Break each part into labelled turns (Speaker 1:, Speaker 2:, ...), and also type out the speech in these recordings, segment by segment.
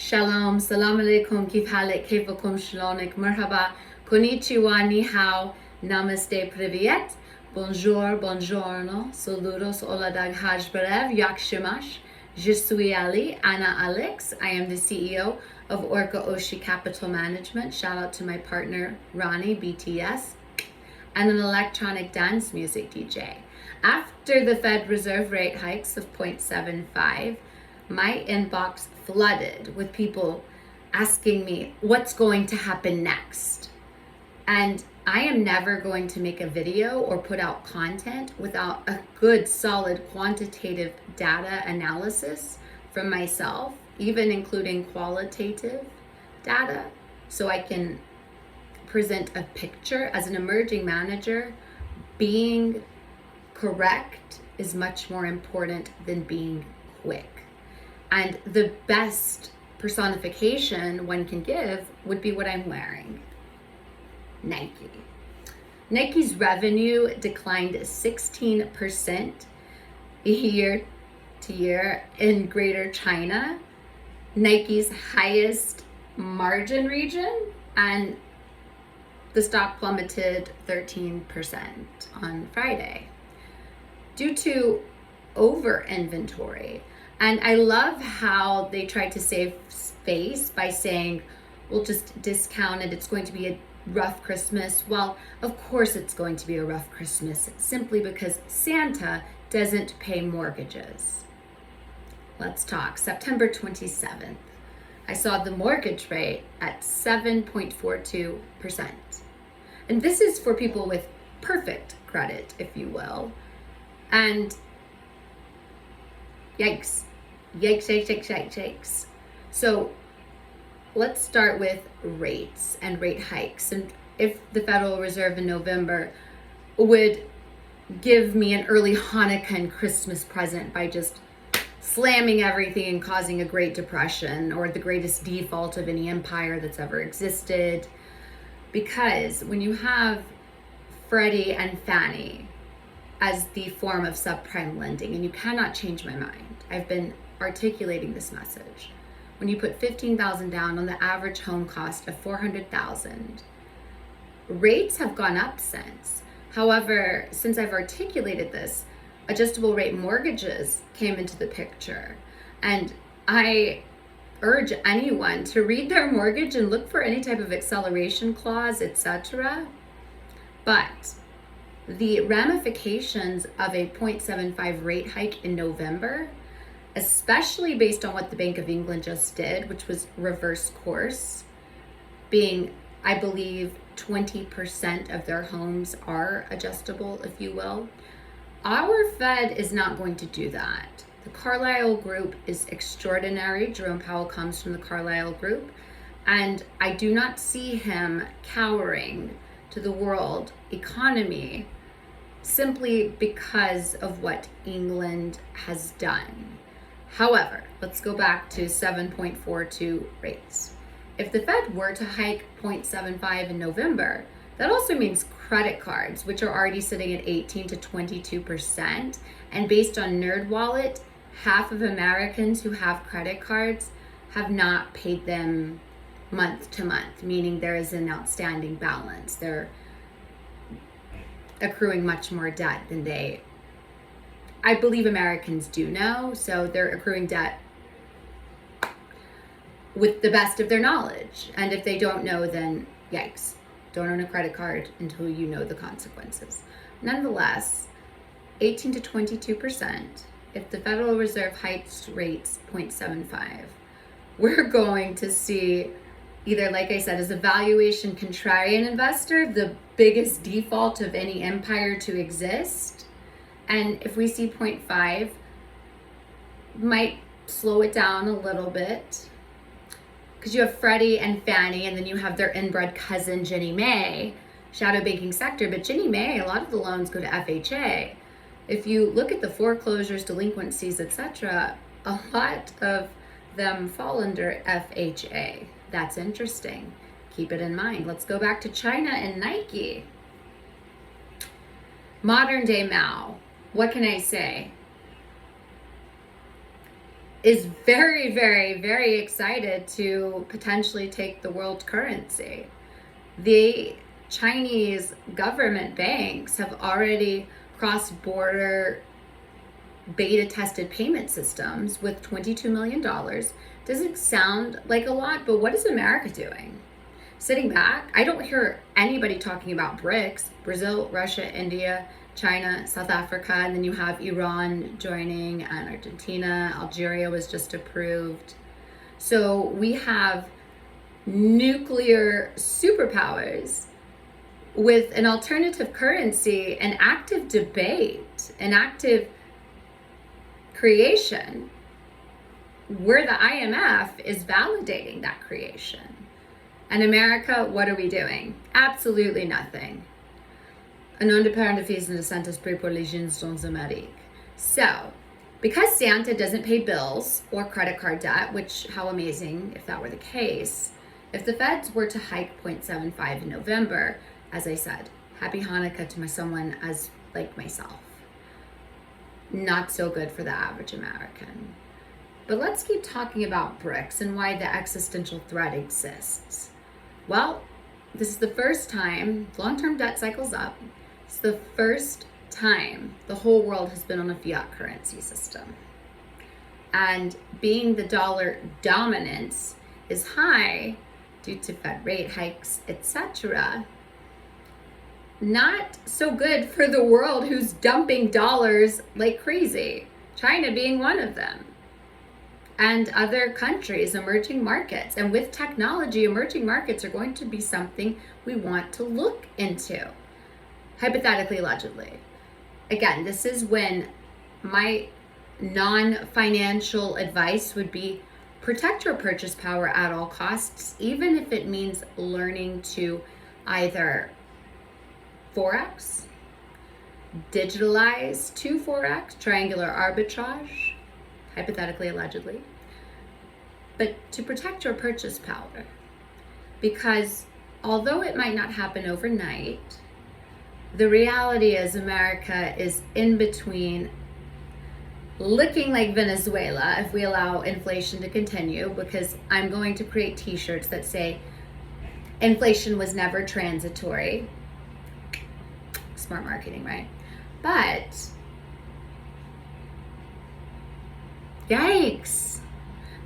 Speaker 1: Shalom, salam alaikum, kif halik, kaifakum shalonik, merhaba, konnichiwa, ni hao, namaste, privyet, bonjour, buongiorno, saludos, hola dag haj berev, yak shemash, je suis Ali, Anna Alex. I am the CEO of Orca Oshi Capital Management. Shout out to my partner, Ronnie, BTS, and an electronic dance music DJ. After the Fed Reserve rate hikes of 0.75, my inbox flooded with people asking me what's going to happen next. And I am never going to make a video or put out content without a good, solid, quantitative data analysis from myself, even including qualitative data, so I can present a picture. As an emerging manager, being correct is much more important than being quick. And the best personification one can give would be what I'm wearing. Nike. Nike's revenue declined 16% year to year in Greater China, Nike's highest margin region, and the stock plummeted 13% on Friday due to over inventory. And I love how they tried to save face by saying, we'll just discount it. It's going to be a rough Christmas. Well, of course it's going to be a rough Christmas, simply because Santa doesn't pay mortgages. Let's talk. September 27th, I saw the mortgage rate at 7.42%. And this is for people with perfect credit, if you will. And yikes. Yikes, yikes, yikes, yikes, yikes. So let's start with rates and rate hikes. And if the Federal Reserve in November would give me an early Hanukkah and Christmas present by just slamming everything and causing a Great Depression or the greatest default of any empire that's ever existed. Because when you have Freddie and Fannie as the form of subprime lending, and you cannot change my mind, I've been articulating this message. When you put $15,000 down on the average home cost of $400,000, rates have gone up since. However, since I've articulated this, adjustable rate mortgages came into the picture. And I urge anyone to read their mortgage and look for any type of acceleration clause, etc. But the ramifications of a 0.75 rate hike in November, especially based on what the Bank of England just did, which was reverse course, being, I believe, 20% of their homes are adjustable, if you will. Our Fed is not going to do that. The Carlyle Group is extraordinary. Jerome Powell comes from the Carlyle Group, and I do not see him cowering to the world economy simply because of what England has done. However, let's go back to 7.42 rates. If the Fed were to hike 0.75 in November, that also means credit cards, which are already sitting at 18 to 22%. And based on NerdWallet, half of Americans who have credit cards have not paid them month to month, meaning there is an outstanding balance. They're accruing much more debt than I believe Americans do know, so they're accruing debt with the best of their knowledge. And if they don't know, then yikes. Don't own a credit card until you know the consequences. Nonetheless, 18 to 22%, if the Federal Reserve hikes rates 0.75, we're going to see either, like I said, as a valuation contrarian investor, the biggest default of any empire to exist. And if we see 0.5, might slow it down a little bit, because you have Freddie and Fannie, and then you have their inbred cousin, Ginnie Mae, shadow banking sector. But Ginnie Mae, a lot of the loans go to FHA. If you look at the foreclosures, delinquencies, etc., a lot of them fall under FHA. That's interesting. Keep it in mind. Let's go back to China and Nike. Modern day Mao. What can I say? is very, very, very excited to potentially take the world currency. The Chinese government banks have already cross-border beta tested payment systems with $22 million. Doesn't sound like a lot, but what is America doing? Sitting back? I don't hear anybody talking about BRICS: Brazil, Russia, India, China, South Africa, and then you have Iran joining, and Argentina. Algeria was just approved. So we have nuclear superpowers with an alternative currency, an active debate, an active creation, where the IMF is validating that creation. And America, what are we doing? Absolutely nothing. Un nom de Père, de Fils, et de Saint-Esprit pour les jeunes dans Amérique. So, because Santa doesn't pay bills or credit card debt, which, how amazing if that were the case, if the feds were to hike 0.75 in November, as I said, happy Hanukkah to someone as like myself. Not so good for the average American. But let's keep talking about BRICS and why the existential threat exists. Well, this is the first time, long-term debt cycle's up, it's the first time the whole world has been on a fiat currency system. And being the dollar dominance is high due to Fed rate hikes, etc., not so good for the world who's dumping dollars like crazy, China being one of them, and other countries, emerging markets. And with technology, emerging markets are going to be something we want to look into, hypothetically, allegedly. Again, this is when my non-financial advice would be protect your purchase power at all costs, even if it means learning to either Forex, digitalize to Forex, triangular arbitrage, hypothetically, allegedly, but to protect your purchase power. Because although it might not happen overnight, the reality is America is in between looking like Venezuela if we allow inflation to continue, because I'm going to create t-shirts that say inflation was never transitory. Smart marketing, right? But yikes.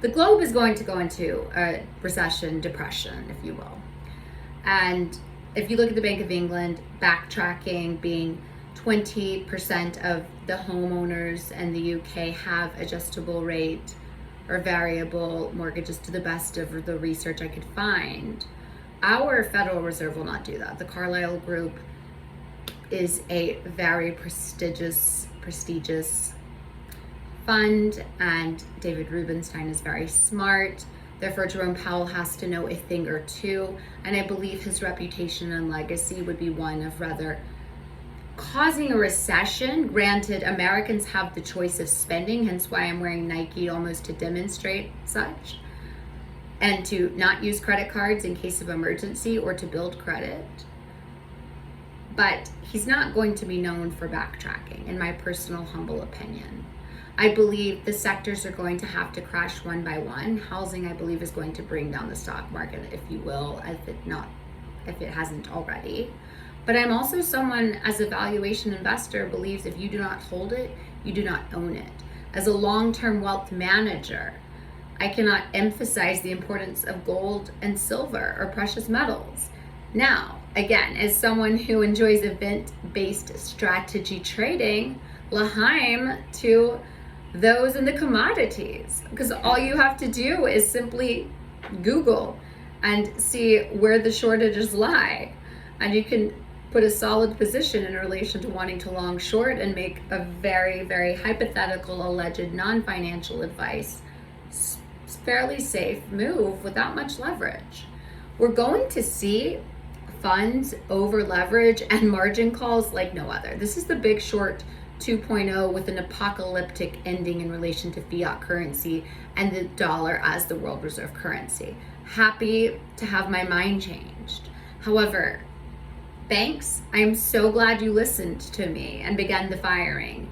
Speaker 1: The globe is going to go into a recession, depression, if you will. And if you look at the Bank of England, backtracking, being 20% of the homeowners in the UK have adjustable rate or variable mortgages to the best of the research I could find. Our Federal Reserve will not do that. The Carlyle Group is a very prestigious fund, and David Rubenstein is very smart. Therefore, Jerome Powell has to know a thing or two, and I believe his reputation and legacy would be one of rather causing a recession. Granted, Americans have the choice of spending, hence why I'm wearing Nike almost to demonstrate such, and to not use credit cards in case of emergency or to build credit. But he's not going to be known for backtracking, in my personal humble opinion. I believe the sectors are going to have to crash one by one. Housing, I believe, is going to bring down the stock market, if you will, if it hasn't already. But I'm also someone, as a valuation investor, believes if you do not hold it, you do not own it. As a long-term wealth manager, I cannot emphasize the importance of gold and silver or precious metals. Now, again, as someone who enjoys event-based strategy trading, L'chaim to those in the commodities, because all you have to do is simply Google and see where the shortages lie, and you can put a solid position in relation to wanting to long short and make a very, very hypothetical, alleged non-financial advice, fairly safe move without much leverage. We're going to see funds over leverage and margin calls like no other. This is the Big Short 2.0 with an apocalyptic ending in relation to fiat currency and the dollar as the world reserve currency. Happy to have my mind changed. However, banks, I'm so glad you listened to me and began the firing.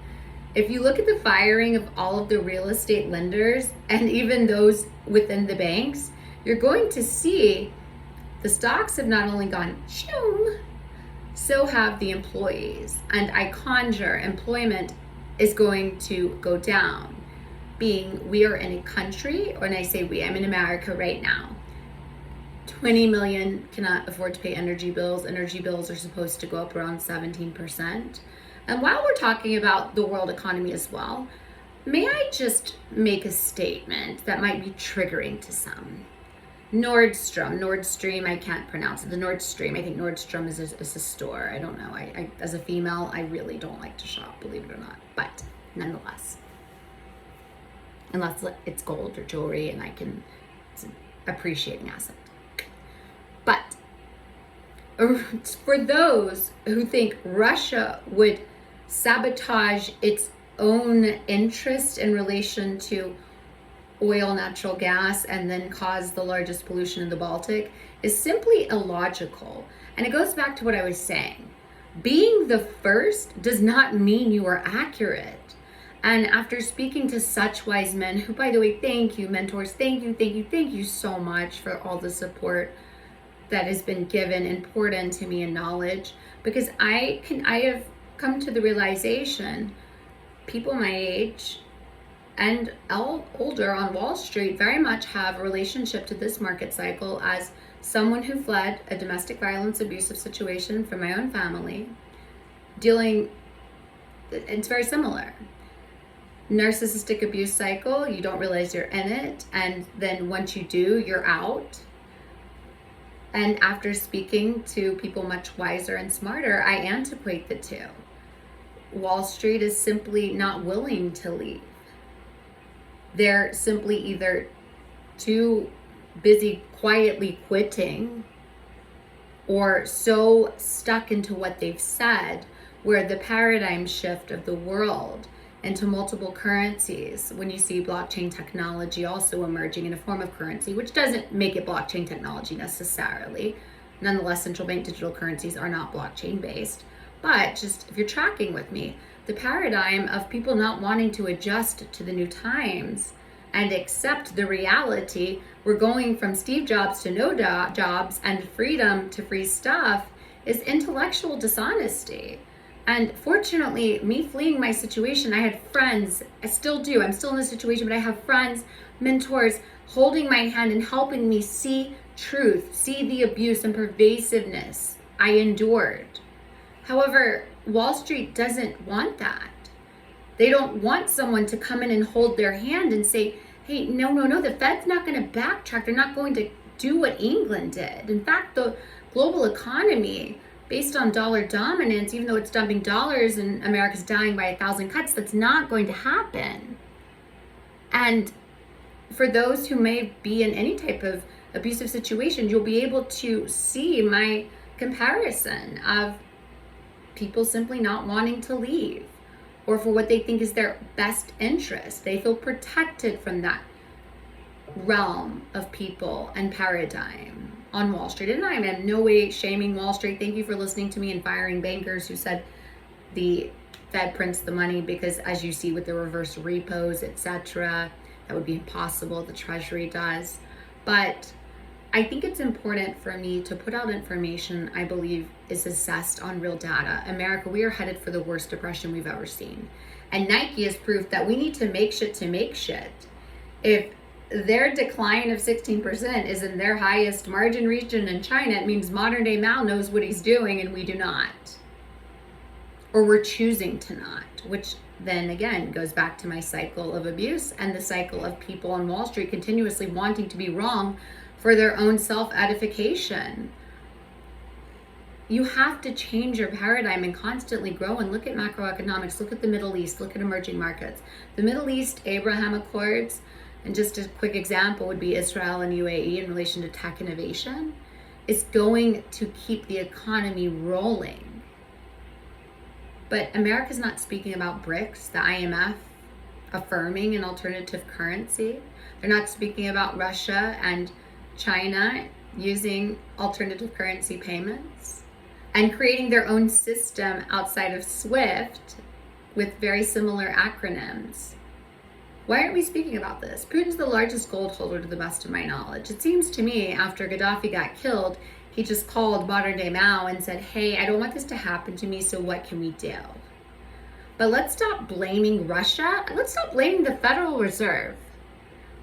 Speaker 1: If you look at the firing of all of the real estate lenders and even those within the banks, you're going to see the stocks have not only gone shoom, so have the employees. And I conjure employment is going to go down, being we are in a country, when I say we, I'm in America right now. 20 million cannot afford to pay energy bills. Energy bills are supposed to go up around 17%. And while we're talking about the world economy as well, may I just make a statement that might be triggering to some? Nord Stream, I can't pronounce it. The Nord Stream, I think Nordstrom is a store. I don't know. I as a female, I really don't like to shop, believe it or not. But nonetheless, unless it's gold or jewelry and it's an appreciating asset. But for those who think Russia would sabotage its own interest in relation to oil, natural gas, and then cause the largest pollution in the Baltic is simply illogical. And it goes back to what I was saying. Being the first does not mean you are accurate. And after speaking to such wise men, who, by the way, thank you, mentors, thank you so much for all the support that has been given and poured into me in knowledge, because I have come to the realization people my age and older on Wall Street very much have a relationship to this market cycle as someone who fled a domestic violence abusive situation from my own family, it's very similar. Narcissistic abuse cycle, you don't realize you're in it, and then once you do, you're out. And after speaking to people much wiser and smarter, I antiquate the two. Wall Street is simply not willing to leave. They're simply either too busy quietly quitting or so stuck into what they've said, where the paradigm shift of the world into multiple currencies, when you see blockchain technology also emerging in a form of currency, which doesn't make it blockchain technology necessarily. Nonetheless, central bank digital currencies are not blockchain based. But just if you're tracking with me, the paradigm of people not wanting to adjust to the new times and accept the reality, we're going from Steve Jobs to no jobs and freedom to free stuff, is intellectual dishonesty. And fortunately, me fleeing my situation, I had friends, I still do, I'm still in this situation, but I have friends, mentors, holding my hand and helping me see truth, see the abuse and pervasiveness I endured. However, Wall Street doesn't want that. They don't want someone to come in and hold their hand and say, hey, no, the Fed's not going to backtrack. They're not going to do what England did. In fact, the global economy, based on dollar dominance, even though it's dumping dollars and America's dying by 1,000 cuts, that's not going to happen. And for those who may be in any type of abusive situation, you'll be able to see my comparison of people simply not wanting to leave, or for what they think is their best interest. They feel protected from that realm of people and paradigm on Wall Street. And I am in no way shaming Wall Street. Thank you for listening to me and firing bankers who said the Fed prints the money, because as you see with the reverse repos, etc., that would be impossible. The Treasury does. But I think it's important for me to put out information I believe is assessed on real data. America, we are headed for the worst depression we've ever seen. And Nike has proved that we need to make shit to make shit. If their decline of 16% is in their highest margin region in China, it means modern day Mao knows what he's doing and we do not. Or we're choosing to not, which then again goes back to my cycle of abuse and the cycle of people on Wall Street continuously wanting to be wrong for their own self-edification. You have to change your paradigm and constantly grow and look at macroeconomics, look at the Middle East, look at emerging markets. The Middle East, Abraham Accords, and just a quick example would be Israel and UAE in relation to tech innovation, is going to keep the economy rolling. But America's not speaking about BRICS, the IMF affirming an alternative currency. They're not speaking about Russia and China using alternative currency payments and creating their own system outside of SWIFT with very similar acronyms. Why aren't we speaking about this? Putin's the largest gold holder to the best of my knowledge. It seems to me after Gaddafi got killed, he just called modern day Mao and said, hey, I don't want this to happen to me, so what can we do? But let's stop blaming Russia. Let's stop blaming the Federal Reserve,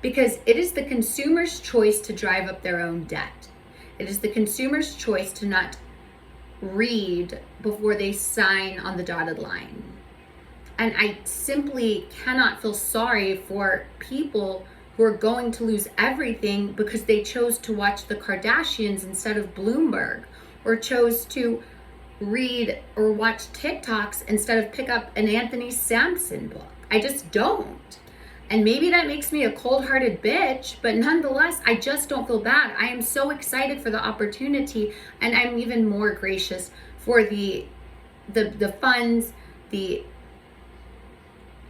Speaker 1: because it is the consumer's choice to drive up their own debt. It is the consumer's choice to not read before they sign on the dotted line. And I simply cannot feel sorry for people who are going to lose everything because they chose to watch the Kardashians instead of Bloomberg, or chose to read or watch TikToks instead of pick up an Anthony Sampson book. I just don't. And maybe that makes me a cold-hearted bitch, but nonetheless, I just don't feel bad. I am so excited for the opportunity, and I'm even more gracious for the funds, the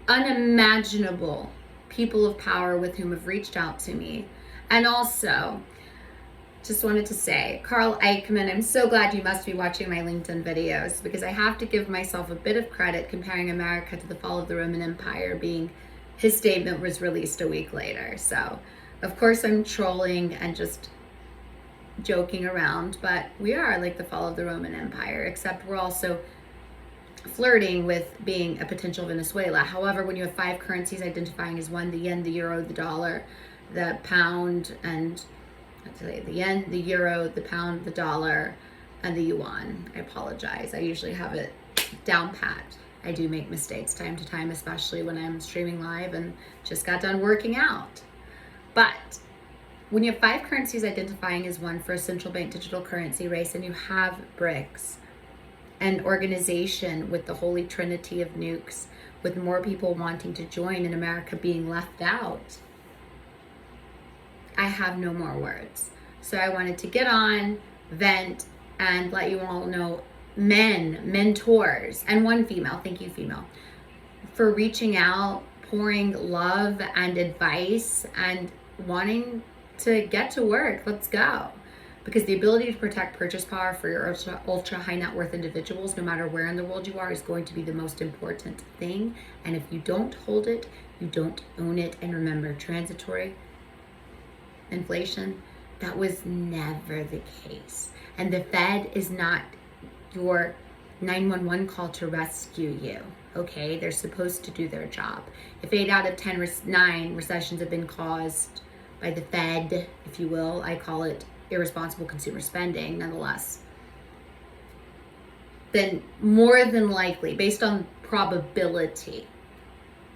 Speaker 1: unimaginable people of power with whom have reached out to me. And also, just wanted to say, Carl Eichmann, I'm so glad you must be watching my LinkedIn videos, because I have to give myself a bit of credit comparing America to the fall of the Roman Empire, being his statement was released a week later. So, of course, I'm trolling and just joking around, but we are like the fall of the Roman Empire, except we're also flirting with being a potential Venezuela. However, when you have 5 currencies identifying as one, the yen, the euro, the dollar, the pound, and the yen, the euro, the pound, the dollar, and the yuan. I apologize. I usually have it down pat. I do make mistakes time to time, especially when I'm streaming live and just got done working out. But when you have 5 currencies identifying as one for a central bank digital currency race, and you have BRICS, an organization with the holy trinity of nukes, with more people wanting to join and America being left out, I have no more words. So I wanted to get on, vent, and let you all know, mentors, and one female, thank you female, for reaching out, pouring love and advice, and wanting to get to work. Let's go. Because the ability to protect purchase power for your ultra high net worth individuals, no matter where in the world you are, is going to be the most important thing. And if you don't hold it, you don't own it. And remember, transitory inflation, that was never the case. And the Fed is not your 911 call to rescue you. Okay, they're supposed to do their job. If 8 out of 10, 9 recessions have been caused by the Fed, if you will, I call it irresponsible consumer spending, nonetheless, then more than likely, based on probability,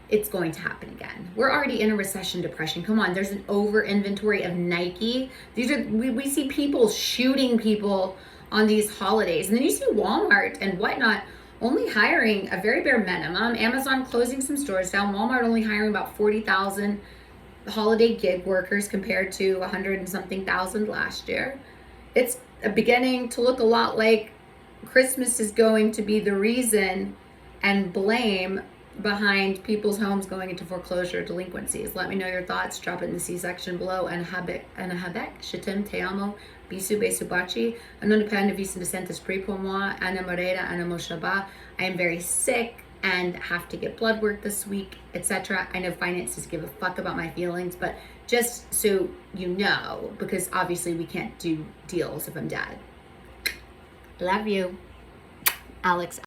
Speaker 1: it's going to happen again. We're already in a recession depression. Come on, there's an over inventory of Nike. These are we see people shooting people on these holidays, and then you see Walmart and whatnot only hiring a very bare minimum. Amazon closing some stores down. Walmart only hiring about 40,000 holiday gig workers compared to 100 and something thousand last year. It's beginning to look a lot like Christmas is going to be the reason and blame behind people's homes going into foreclosure delinquencies. Let me know your thoughts. Drop it in the C-section below. And habek, shitim, te amo, bisu, besu, bachi. Non depende vis decentes pri pour moi, ana moreda, ana moshaba. I am very sick and have to get blood work this week, etc. I know finances give a fuck about my feelings, but just so you know, because obviously we can't do deals if I'm dead. Love you. Alex.